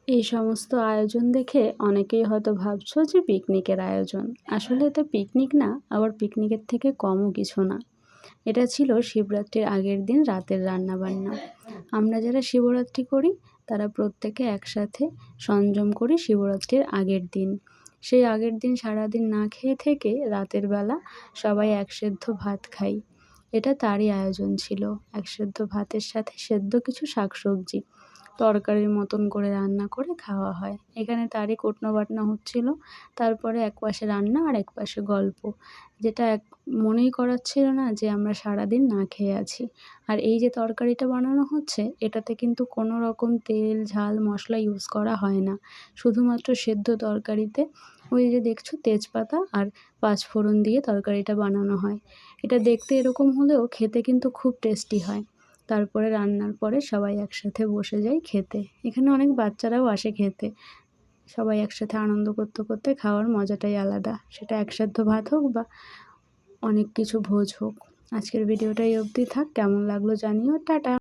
এই সমস্ত আয়োজন দেখে অনেকেই হয়তো ভাবছো যে পিকনিকের আয়োজন। আসলে এটা পিকনিক না, আবার পিকনিকের থেকে কমও কিছু না। এটা ছিল শিবরাত্রির আগের দিন রাতের রান্নাবান্না। আমরা যারা শিবরাত্রি করি তারা প্রত্যেকে একসাথে সংযম করি শিবরাত্রির আগের দিন। সেই আগের দিন সারাদিন না খেয়ে থেকে রাতের বেলা সবাই এক সেদ্ধ ভাত খাই। এটা তারই আয়োজন ছিল। এক সেদ্ধ ভাতের সাথে সেদ্ধ কিছু শাকসবজি তরকারির মতন করে রান্না করে খাওয়া হয়। এখানে তারই কুটনো-বাটনা হচ্ছিল। তারপরে এক পাশে রান্না আর এক পাশে গল্প। যেটা মনেই করাচ্ছিল না যে আমরা সারাদিন না খেয়ে আছি। আর এই যে তরকারিটা বানানো হচ্ছে এটাতে কিন্তু কোনো রকম তেল, ঝাল, মশলা ইউজ করা হয় না। শুধুমাত্র সেদ্ধ তরকারিতে ওই যে দেখছো তেজপাতা আর পাঁচফোড়ন দিয়ে তরকারিটা বানানো হয়। এটা দেখতে এরকম হলেও খেতে কিন্তু খুব টেস্টি হয়। তারপরে রান্নার পরে সবাই একসাথে বসে যাই খেতে। এখানে অনেক বাচ্চারাও আসে খেতে। সবাই একসাথে আনন্দ করতে করতে খাওয়ার মজাটাই আলাদা। সেটা এক সেদ্ধ ভাত হোক বা অনেক কিছু ভোজ হোক। আজকের ভিডিওটা এই অবধি থাক। কেমন লাগলো জানিও। টাটা।